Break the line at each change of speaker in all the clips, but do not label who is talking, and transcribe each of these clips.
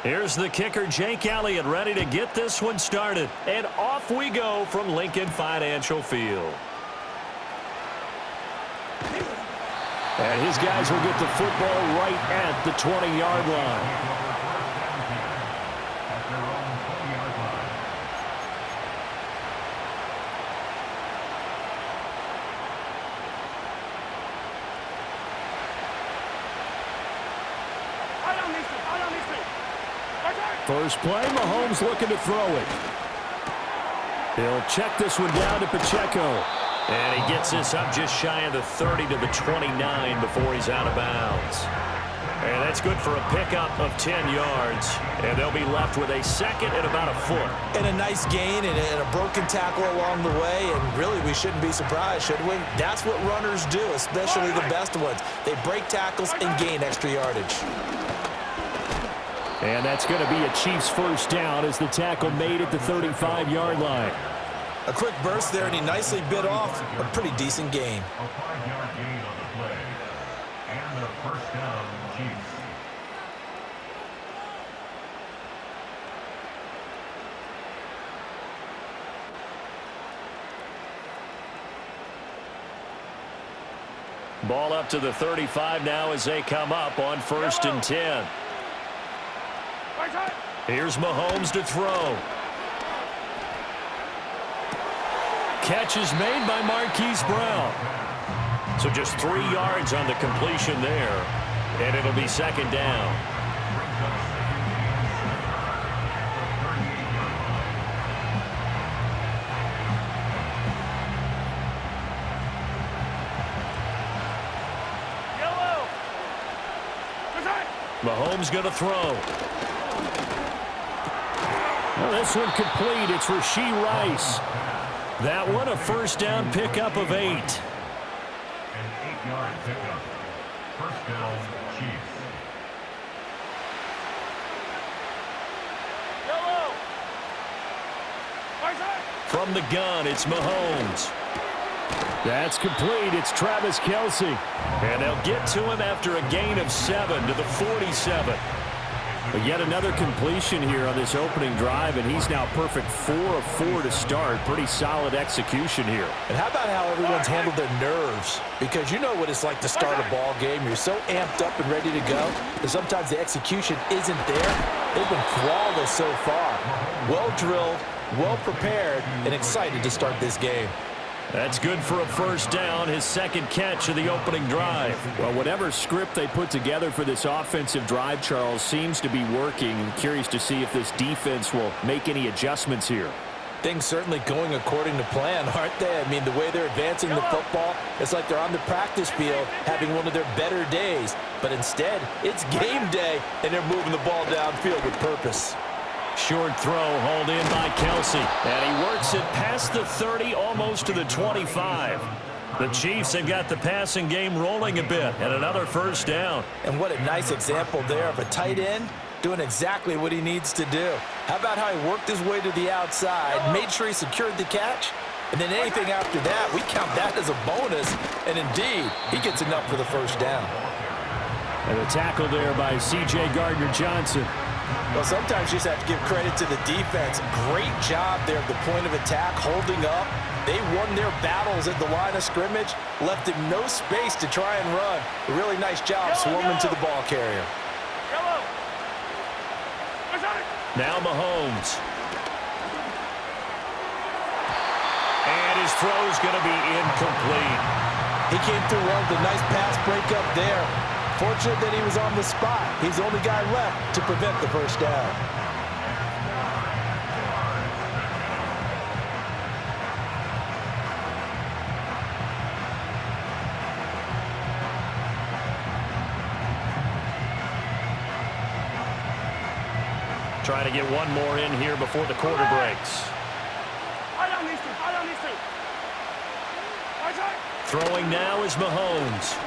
Here's the kicker, Jake Elliott, ready to get this one started. And off we go from Lincoln Financial Field. And his guys will get the football right at the 20-yard line. First play, Mahomes looking to throw it. He'll check this one down to Pacheco. And he gets this up just shy of the 30 to the 29 before he's out of bounds. And that's good for a pickup of 10 yards. And they'll be left with a second and about a foot.
And a nice gain and a broken tackle along the way. And really, we shouldn't be surprised, should we? That's what runners do, especially the best ones. They break tackles and gain extra yardage.
And that's going to be a Chiefs first down as the tackle made at the 35-yard line.
A quick burst there, and he nicely bit off a pretty decent gain.
A 5-yard gain on the play. And the first down, Chiefs.
Ball up to the 35 now as they come up on 1st and 10. Here's Mahomes to throw. Catch is made by Marquise Brown. So just 3 yards on the completion there. And it'll be second down. Mahomes going to throw. Well, this one complete. It's Rashee Rice. That one a first down pickup of 8.
An 8-yard pickup. First down, Chiefs.
From the gun, it's Mahomes. That's complete. It's Travis Kelce. And they'll get to him after a gain of 7 to the 47. But yet another completion here on this opening drive, and he's now perfect 4 of 4 to start. Pretty solid execution here.
And how about how everyone's handled their nerves? Because you know what it's like to start a ball game. You're so amped up and ready to go, and sometimes the execution isn't there. They've been flawless so far. Well drilled, well prepared, and excited to start this game.
That's good for a first down, his second catch of the opening drive. Well, whatever script they put together for this offensive drive, Charles, seems to be working. I'm curious to see if this defense will make any adjustments here.
Things certainly going according to plan, aren't they? I mean, the way they're advancing the football, it's like they're on the practice field having one of their better days. But instead, it's game day, and they're moving the ball downfield with purpose.
Short throw hauled in by Kelce. And he works it past the 30, almost to the 25. The Chiefs have got the passing game rolling a bit, and another first down.
And what a nice example there of a tight end doing exactly what he needs to do. How about how he worked his way to the outside, made sure he secured the catch, and then anything after that, we count that as a bonus. And indeed, he gets enough for the first down.
And a tackle there by C.J. Gardner-Johnson.
Well, sometimes you just have to give credit to the defense. Great job there at the point of attack, holding up. They won their battles at the line of scrimmage, left him no space to try and run. A really nice job swarming to the ball carrier.
Now Mahomes. And his throw's going to be incomplete.
He came through well with a nice pass breakup there. Fortunate that he was on the spot. He's the only guy left to prevent the first down.
Trying to get one more in here before the quarter breaks. Throwing now is Mahomes.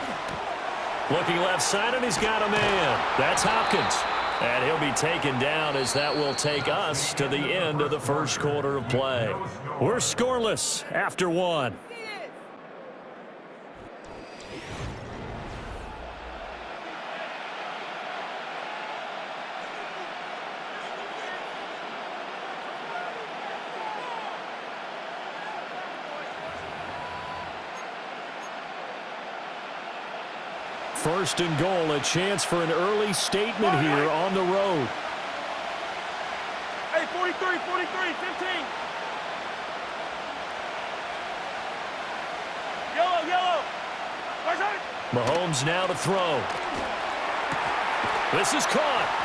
Looking left side, and he's got a man. That's Hopkins. And he'll be taken down as that will take us to the end of the first quarter of play. We're scoreless after 1. first and goal, a chance for an early statement here on the road.
Hey, 43, 15. Yellow.
Mahomes now to throw. This is caught.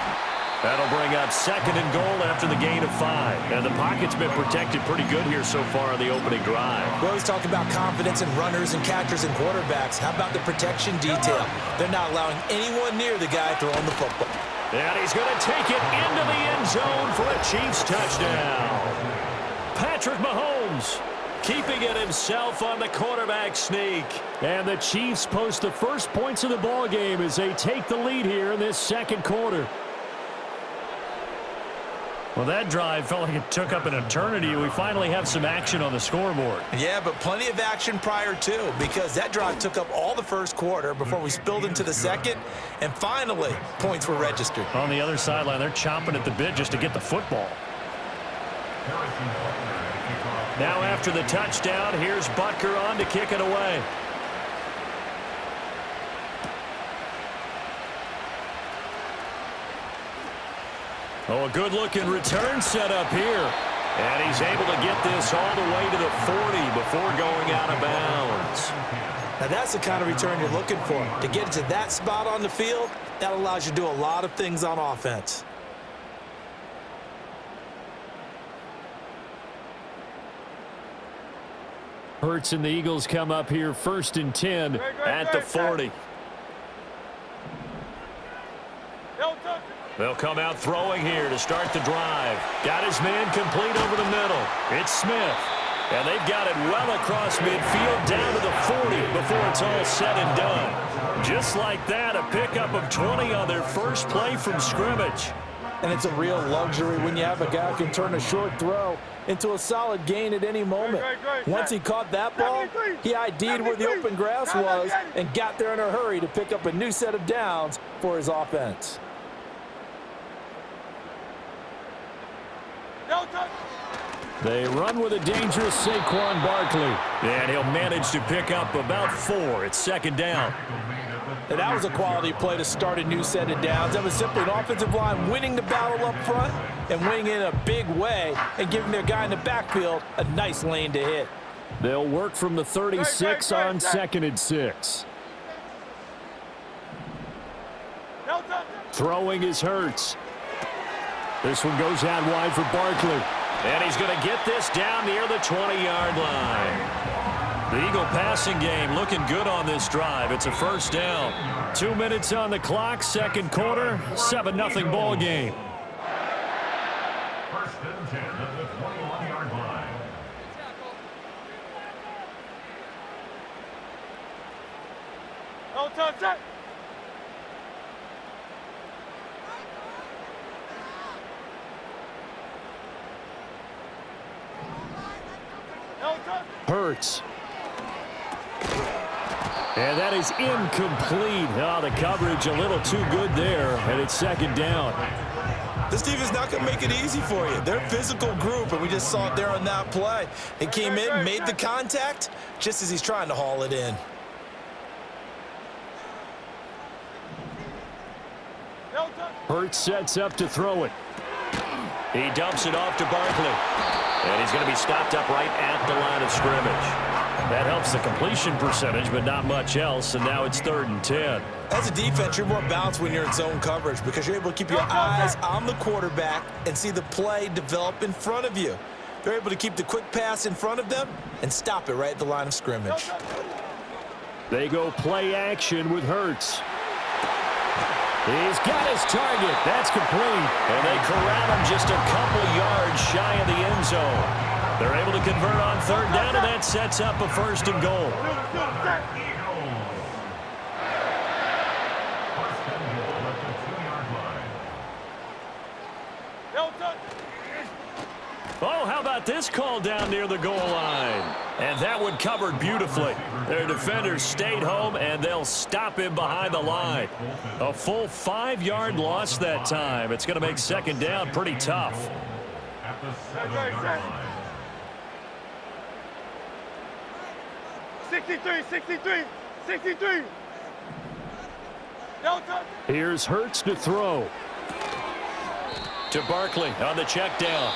That'll bring up second and goal after the gain of 5. And the pocket's been protected pretty good here so far on the opening drive.
We always talk about confidence in runners and catchers and quarterbacks. How about the protection detail? They're not allowing anyone near the guy throwing the football.
And he's going to take it into the end zone for a Chiefs touchdown. Patrick Mahomes keeping it himself on the quarterback sneak. And the Chiefs post the first points of the ball game as they take the lead here in this second quarter. Well, that drive felt like it took up an eternity. We finally have some action on the scoreboard.
Yeah, but plenty of action prior to, because that drive took up all the first quarter before we spilled into the second, and finally, points were registered.
On the other sideline, they're chomping at the bit just to get the football. Now after the touchdown, here's Butker on to kick it away. Oh, a good-looking return set up here. And he's able to get this all the way to the 40 before going out of bounds.
Now that's the kind of return you're looking for. To get to that spot on the field, that allows you to do a lot of things on offense.
Hurts and the Eagles come up here first and 10 at the 40. They'll come out throwing here to start the drive. Got his man complete over the middle. It's Smith. And they've got it well across midfield down to the 40 before it's all said and done. Just like that, a pickup of 20 on their first play from scrimmage.
And it's a real luxury when you have a guy who can turn a short throw into a solid gain at any moment. Once he caught that ball, he ID'd where the open grass was and got there in a hurry to pick up a new set of downs for his offense.
They run with a dangerous Saquon Barkley. And he'll manage to pick up about 4. It's second down.
And that was a quality play to start a new set of downs. That was simply an offensive line winning the battle up front and winning in a big way and giving their guy in the backfield a nice lane to hit.
They'll work from the 36 on second and 6. Throwing is Hurts. This one goes out wide for Barkley. And he's going to get this down near the 20-yard line. The Eagle passing game looking good on this drive. It's a first down. 2 minutes on the clock, second quarter, 7-0 ball game.
First and 10 at the 21-yard line.
No touch that.
Hurts. And that is incomplete. Oh, the coverage a little too good there, and it's second down.
This defense not going to make it easy for you. They're a physical group, and we just saw it there on that play. He came in, made the contact, just as he's trying to haul it in.
Hurts sets up to throw it. He dumps it off to Barkley. And he's going to be stopped up right at the line of scrimmage. That helps the completion percentage, but not much else, and now it's third and 10.
As a defense, you're more balanced when you're in zone coverage because you're able to keep your eyes on the quarterback and see the play develop in front of you. They're able to keep the quick pass in front of them and stop it right at the line of scrimmage.
They go play action with Hurts. He's got his target. That's complete. And they corral him just a couple yards shy of the end zone. They're able to convert on third down, and that sets up a first and goal. Oh, how about this call down near the goal line? And that one covered beautifully. Their defenders stayed home, and they'll stop him behind the line. A full 5-yard loss that time. It's going to make second down pretty tough.
At the 7-yard line.
63. No touchdown.
Here's Hurts to throw. To Barkley on the check down.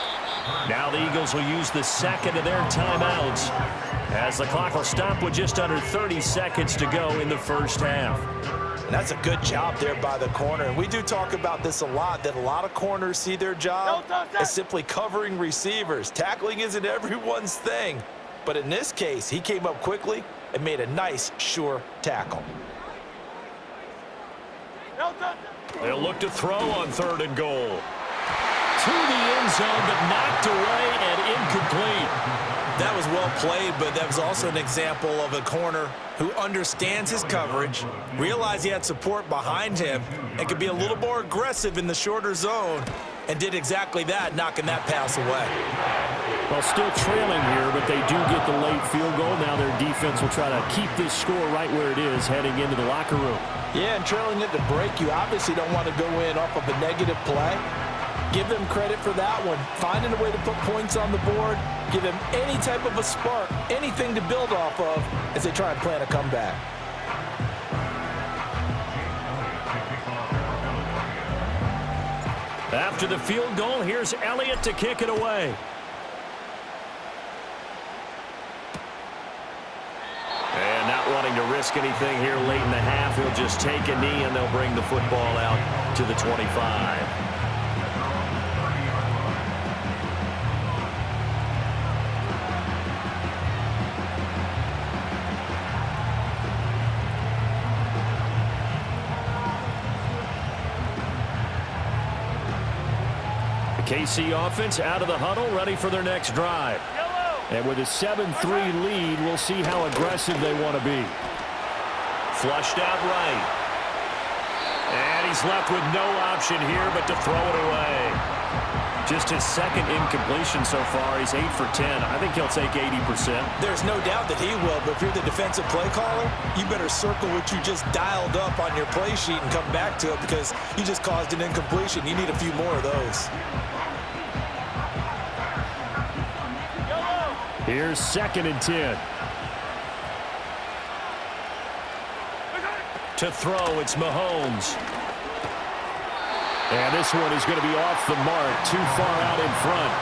Now the Eagles will use the second of their timeouts as the clock will stop with just under 30 seconds to go in the first half.
And that's a good job there by the corner. And we do talk about this a lot, that a lot of corners see their job as simply covering receivers. Tackling isn't everyone's thing. But in this case, he came up quickly and made a nice, sure tackle.
No touchdown.
They'll look to throw on 3rd and goal. To the end zone, but knocked away and incomplete.
That was well played, but that was also an example of a corner who understands his coverage, realized he had support behind him, and could be a little more aggressive in the shorter zone, and did exactly that, knocking that pass away.
Well, still trailing here, but they do get the late field goal. Now their defense will try to keep this score right where it is heading into the locker room. Yeah, and trailing at the break, you obviously don't want to go in off of a negative play. Give them credit for that one. Finding a way to put points on the board, give them any type of a spark, anything to build off of as they try and plan a comeback. After the field goal, here's Elliott to kick it away. And not wanting to risk anything here late in the half, he'll just take a knee and they'll bring the football out to the 25. KC offense out of the huddle, ready for their next drive. And with a 7-3 lead, we'll see how aggressive they want to be. Flushed out right. And he's left with no option here but to throw it away. Just his second incompletion so far. He's 8 for 10. I think he'll take 80%.
There's no doubt that he will, but if you're the defensive play caller, you better circle what you just dialed up on your play sheet and come back to it because you just caused an incompletion. You need a few more of those.
Here's 2nd and 10. To throw, it's Mahomes. And this one is going to be off the mark, too far out in front.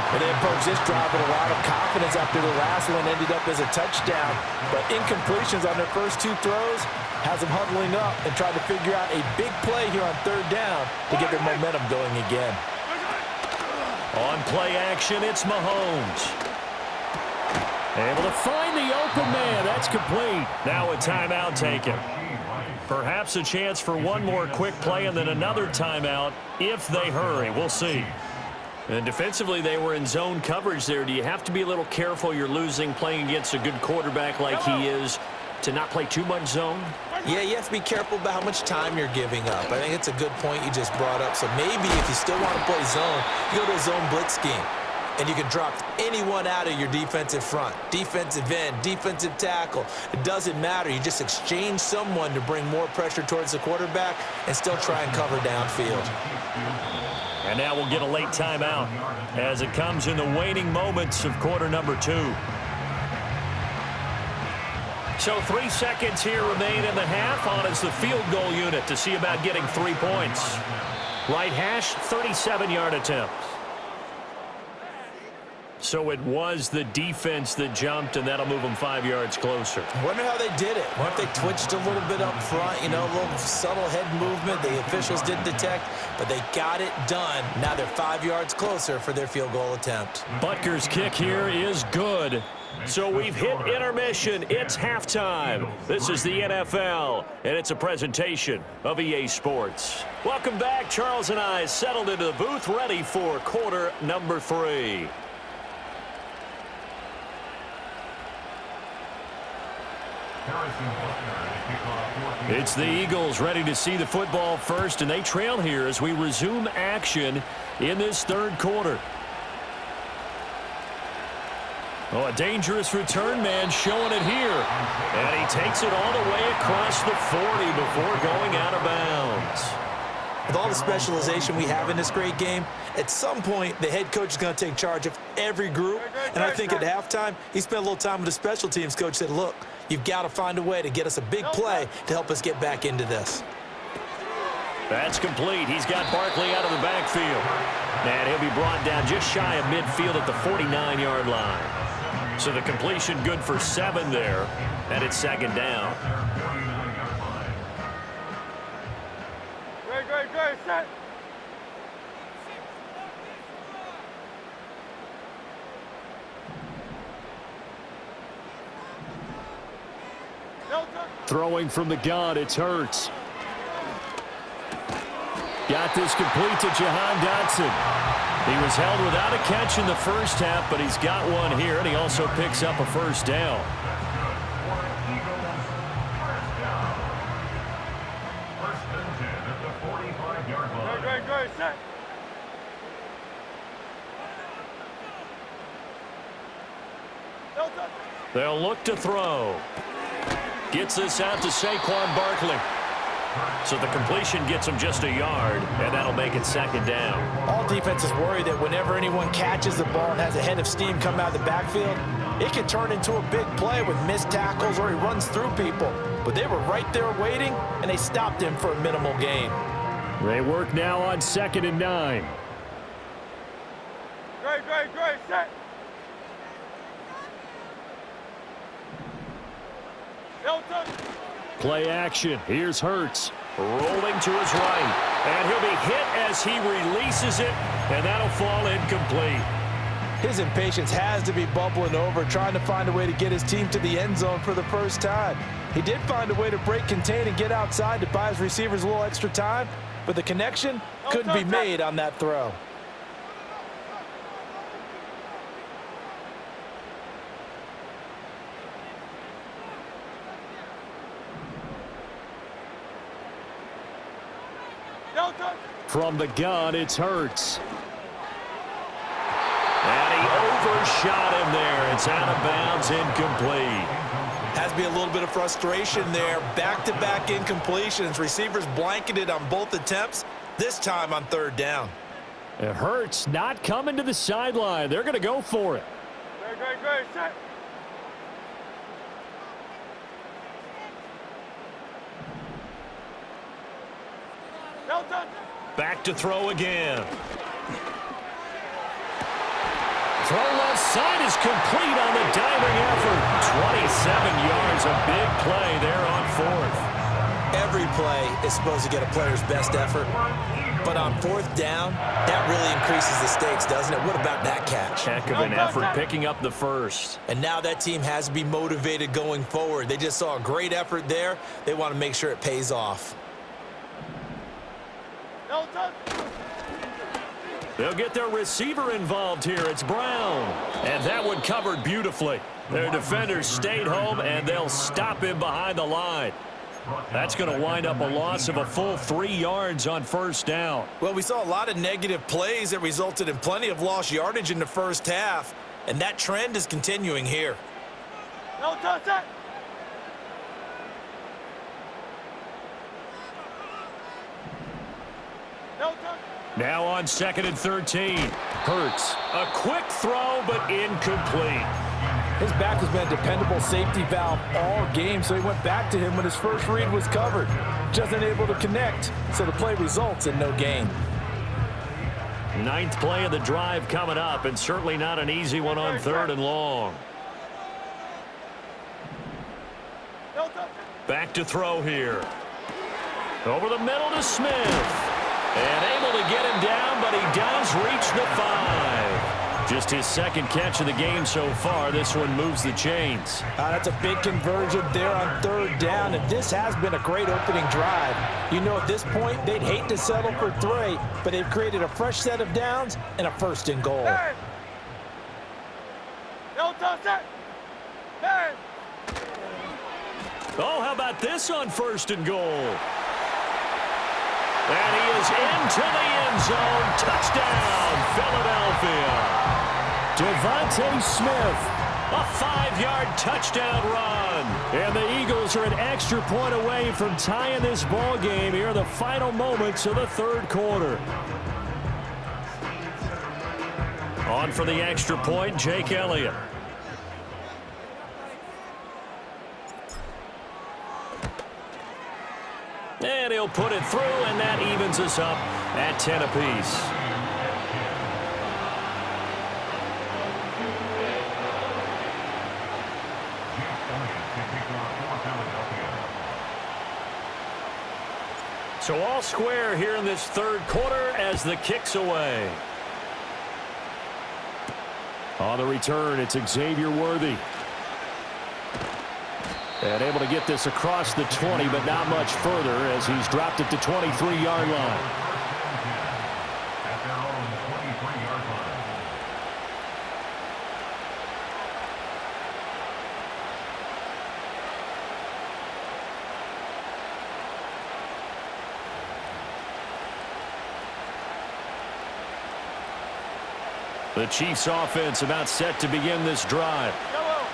And they approach this drive with a lot of confidence after the last one ended up as a touchdown. But incompletions on their first 2 throws has them huddling up and trying to figure out a big play here on 3rd down to get their momentum going again.
On play action, it's Mahomes. Able to find the open man. That's complete. Now a timeout taken. Perhaps a chance for one more quick play and then another timeout if they hurry. We'll see. And defensively, they were in zone coverage there. Do you have to be a little careful? You're losing playing against a good quarterback like he is to not play too much zone?
Yeah, you have to be careful about how much time you're giving up. I think it's a good point you just brought up. So maybe if you still want to play zone, you go to a zone blitz scheme. And you can drop anyone out of your defensive front, defensive end, defensive tackle. It doesn't matter. You just exchange someone to bring more pressure towards the quarterback and still try and cover downfield.
And now we'll get a late timeout as it comes in the waning moments of quarter number 2. So 3 seconds here remain in the half on as the field goal unit to see about getting 3 points. Right hash, 37-yard attempt. So it was the defense that jumped, and that'll move them 5 yards closer.
I wonder how they did it. What if they twitched a little bit up front, you know, a little subtle head movement the officials didn't detect, but they got it done. Now they're 5 yards closer for their field goal attempt.
Butker's kick here is good. So we've hit intermission. It's halftime. This is the NFL, and it's a presentation of EA Sports. Welcome back. Charles and I settled into the booth, ready for quarter number 3. It's the Eagles ready to see the football first, and they trail here as we resume action in this 3rd quarter. Oh, a dangerous return man showing it here. And he takes it all the way across the 40 before going out of bounds.
With all the specialization we have in this great game, at some point the head coach is going to take charge of every group. And I think at halftime, he spent a little time with the special teams coach, said, look, you've got to find a way to get us a big play to help us get back into this.
That's complete. He's got Barkley out of the backfield. And he'll be brought down just shy of midfield at the 49-yard line. So the completion good for 7 there, and it's second down.
Great, set.
Throwing from the gun, it's Hurts. Got this complete to Jahan Dotson. He was held without a catch in the first half, but he's got one here, and he also picks up a first down.
First and 10 at the 45-yard line.
Great, set.
They'll look to throw. Gets this out to Saquon Barkley. So the completion gets him just a yard, and that'll make it second down.
All defenses worry that whenever anyone catches the ball and has a head of steam come out of the backfield, it can turn into a big play with missed tackles or he runs through people. But they were right there waiting, and they stopped him for a minimal gain.
They work now on 2nd and 9.
Great, set.
Play action. Here's Hurts. Rolling to his right. And he'll be hit as he releases it, and that'll fall incomplete.
His impatience has to be bubbling over, trying to find a way to get his team to the end zone for the first time. He did find a way to break contain and get outside to buy his receivers a little extra time, but the connection couldn't be made on that throw.
From the gun, it's Hurts. And he overshot him there. It's out of bounds, incomplete.
Has to be a little bit of frustration there. Back-to-back incompletions. Receivers blanketed on both attempts, this time on 3rd down.
It Hurts not coming to the sideline. They're going to go for it.
Great, set.
Back to throw again. Throw left side is complete on the diving effort. 27 yards, a big play there on 4th.
Every play is supposed to get a player's best effort, but on 4th down, that really increases the stakes, doesn't it? What about that catch?
Heck of an effort picking up the first.
And now that team has to be motivated going forward. They just saw a great effort there. They want to make sure it pays off.
They'll get their receiver involved here. It's Brown. And that one covered beautifully. Their defenders stayed home, and they'll stop him behind the line. That's going to wind up a loss of a full 3 yards on 1st down.
Well, we saw a lot of negative plays that resulted in plenty of lost yardage in the first half, and that trend is continuing here.
Now on 2nd and 13. Hurts. A quick throw, but incomplete.
His back has been a dependable safety valve all game, so he went back to him when his first read was covered. Just unable to connect, so the play results in no gain.
9th play of the drive coming up, and certainly not an easy one on 3rd and long. Back to throw here. Over the middle to Smith. And able to get him down, but he does reach the 5. Just his 2nd catch of the game so far. This one moves the chains.
That's a big conversion there on 3rd down, and this has been a great opening drive. You know, at this point, they'd hate to settle for 3, but they've created a fresh set of downs and a 1st and goal.
Hey.
Oh, how about this on 1st and goal? And he is into the end zone. Touchdown, Philadelphia. Devontae Smith, a 5-yard touchdown run. And the Eagles are an extra point away from tying this ball game here in the final moments of the 3rd quarter. On for the extra point, Jake Elliott. And he'll put it through, and that evens us up at 10 apiece. So all square here in this third quarter as the kick's away. On the return, it's Xavier Worthy. And able to get this across the 20, but not much further as he's dropped it to 23-yard line.
At their own 23-yard line.
The Chiefs offense about set to begin this drive.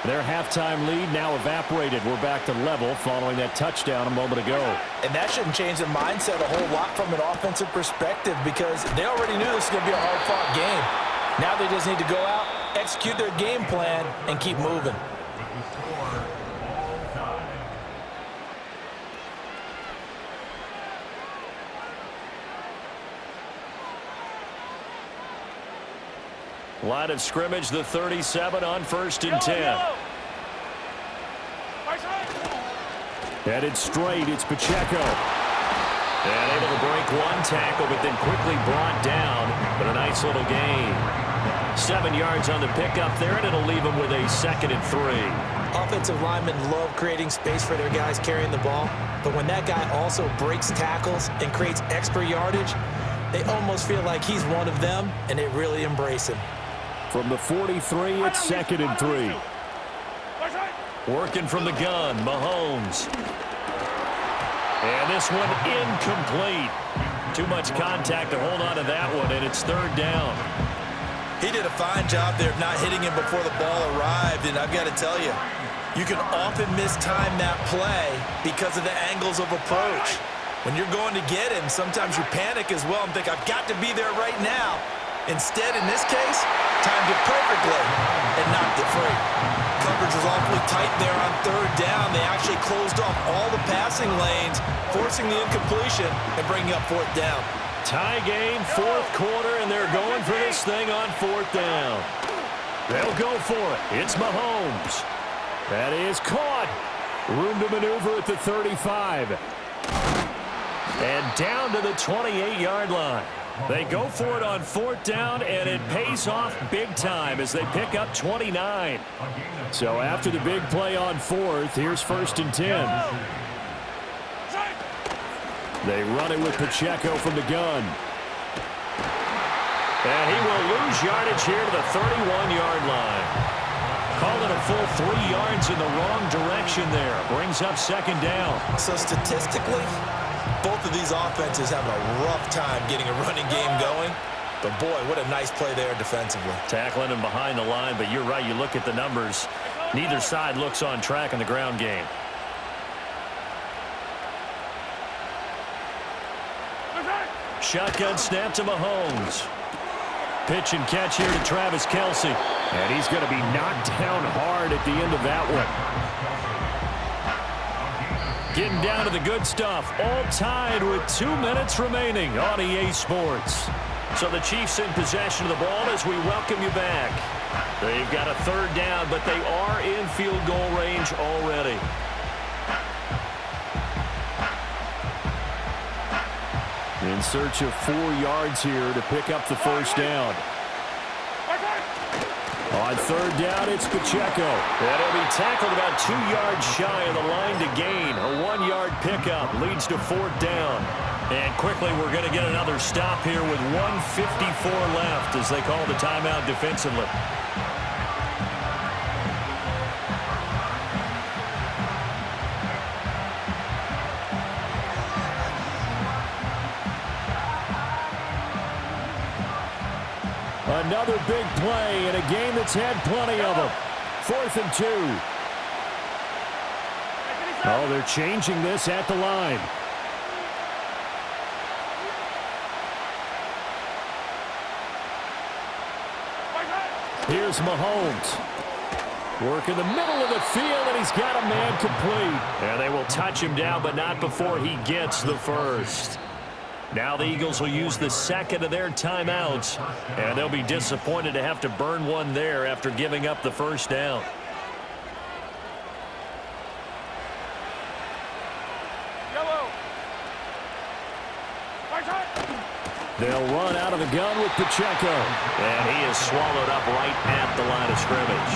Their halftime lead now evaporated. We're back to level following that touchdown a moment ago.
And that shouldn't change their mindset a whole lot from an offensive perspective because they already knew this was going to be a hard-fought game. Now they just need to go out, execute their game plan, and keep moving.
Line of scrimmage, the 37 on 1st and 10. Headed straight, it's Pacheco. And able to break one tackle, but then quickly brought down. But a nice little gain. 7 yards on the pickup there, and it'll leave him with a 2nd and 3.
Offensive linemen love creating space for their guys carrying the ball. But when that guy also breaks tackles and creates extra yardage, they almost feel like he's one of them, and they really embrace him.
From the 43, it's 2nd and 3. Working from the gun, Mahomes. And this one incomplete. Too much contact to hold on to that one, and it's 3rd down.
He did a fine job there of not hitting him before the ball arrived, and I've got to tell you, you can often mistime that play because of the angles of approach. When you're going to get him, sometimes you panic as well and think, I've got to be there right now. Instead, in this case, timed it perfectly and knocked it free. Coverage was awfully tight there on 3rd down. They actually closed off all the passing lanes, forcing the incompletion and bringing up 4th down.
Tie game, 4th quarter, and they're going for this thing on 4th down. They'll go for it. It's Mahomes. That is caught. Room to maneuver at the 35. And down to the 28-yard line. They go for it on 4th down, and it pays off big time as they pick up 29. So after the big play on 4th, here's 1st and 10. They run it with Pacheco from the gun. And he will lose yardage here to the 31-yard line. Called it a full 3 yards in the wrong direction there. Brings up 2nd down.
So statistically, both of these offenses have a rough time getting a running game going. But, boy, what a nice play there defensively.
Tackling him behind the line, but you're right. You look at the numbers. Neither side looks on track in the ground game. Shotgun snap to Mahomes. Pitch and catch here to Travis Kelce. And he's going to be knocked down hard at the end of that one. Getting down to the good stuff. All tied with 2 minutes remaining on EA Sports. So the Chiefs in possession of the ball as we welcome you back. They've got a 3rd down, but they are in field goal range already. In search of 4 yards here to pick up the 1st down. On 3rd down, it's Pacheco. And he'll be tackled about 2 yards shy of the line to gain. A 1-yard pickup leads to 4th down. And quickly, we're going to get another stop here with 1:54 left as they call the timeout defensively. Another big play in a game that's had plenty of them. 4th and 2. Oh, they're changing this at the line. Here's Mahomes. Work in the middle of the field, and he's got a man complete. And they will touch him down, but not before he gets the first. Now the Eagles will use the second of their timeouts, and they'll be disappointed to have to burn one there after giving up the first down. They'll run out of the gun with Pacheco. And he is swallowed up right at the line of scrimmage.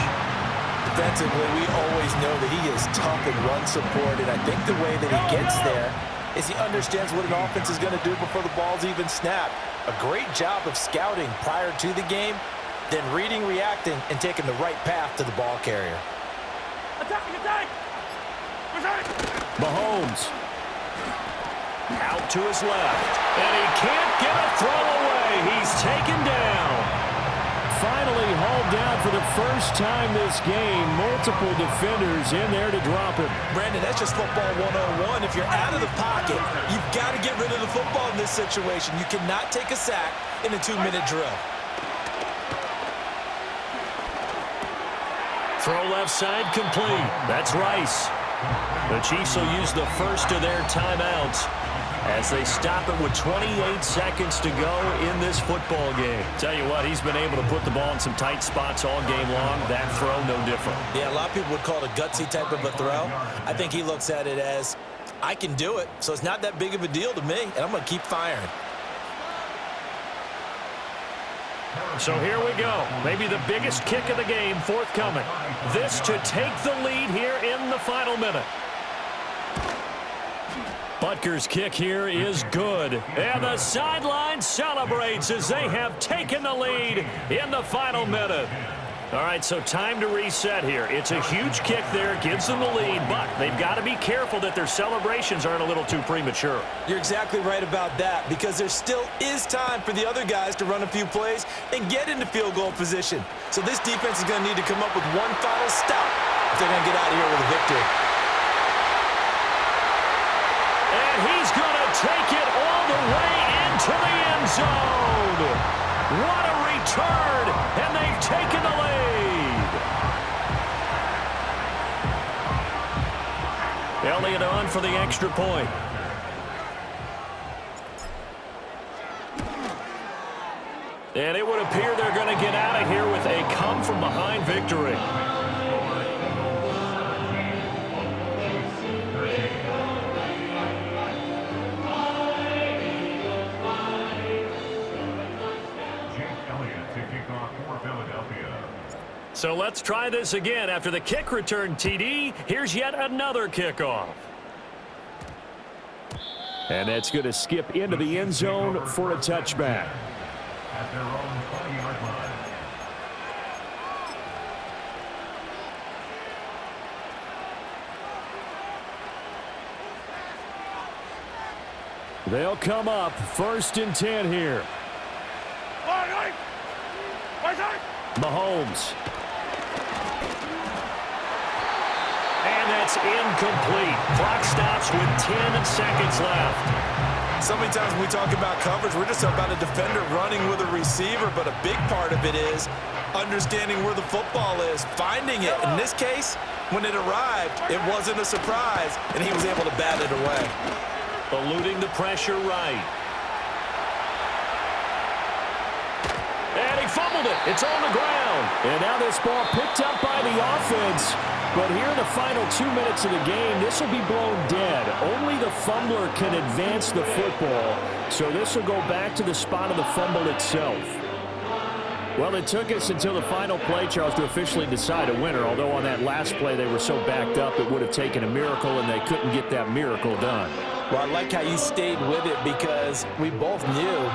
Defensively, we always know that he is tough and run support, and I think the way that he gets there is he understands what an offense is going to do before the ball's even snapped. A great job of scouting prior to the game, then reading, reacting, and taking the right path to the ball carrier.
Attack!
Mahomes. Out to his left. And he can't get a throw away. He's taken down. Finally hauled down for the first time this game. Multiple defenders in there to drop him.
Brandon, that's just football 101. If you're out of the pocket, you've got to get rid of the football in this situation. You cannot take a sack in a 2-minute drill.
Throw left side complete. That's Rice. The Chiefs will use the first of their timeouts as they stop it with 28 seconds to go in this football game. Tell you what, he's been able to put the ball in some tight spots all game long. That throw, no different.
Yeah, a lot of people would call it a gutsy type of a throw. I think he looks at it as, I can do it, so it's not that big of a deal to me, and I'm going to keep firing.
So here we go. Maybe the biggest kick of the game forthcoming. This to take the lead here in the final minute. Butker's kick here is good. And the sideline celebrates as they have taken the lead in the final minute. All right, so time to reset here. It's a huge kick there, gives them the lead, but they've got to be careful that their celebrations aren't a little too premature.
You're exactly right about that, because there still is time for the other guys to run a few plays and get into field goal position. So this defense is going to need to come up with one final stop if they're going to get out of here with a victory.
And he's going to take it all the way into the end zone. What a return, and they've taken the lead. Elliott on for the extra point. And it would appear they're going to get out of here with a come-from-behind victory. So let's try this again. After the kick return, TD, here's yet another kickoff. And that's going to skip into the end zone for a touchback.
At their own 20-yard line.
They'll come up 1st and 10 here. Mahomes. And that's incomplete. Clock stops with 10 seconds left.
So many times when we talk about coverage, we're just about a defender running with a receiver, but a big part of it is understanding where the football is, finding it. In this case, when it arrived, it wasn't a surprise, and he was able to bat it away.
Eluding the pressure right. And he fumbled it. It's on the ground. And now this ball picked up by the offense. But here in the final 2 minutes of the game, this will be blown dead. Only the fumbler can advance the football. So this will go back to the spot of the fumble itself. Well, it took us until the final play, Charles, to officially decide a winner. Although on that last play they were so backed up, it would have taken a miracle, and they couldn't get that miracle done.
Well, I like how you stayed with it, because we both knew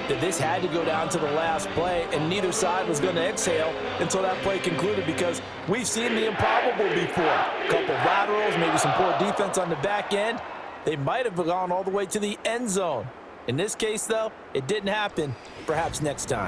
that this had to go down to the last play, and neither side was going to exhale until that play concluded, because we've seen the improbable before. A couple of laterals, maybe some poor defense on the back end. They might have gone all the way to the end zone. In this case, though, it didn't happen. Perhaps next time.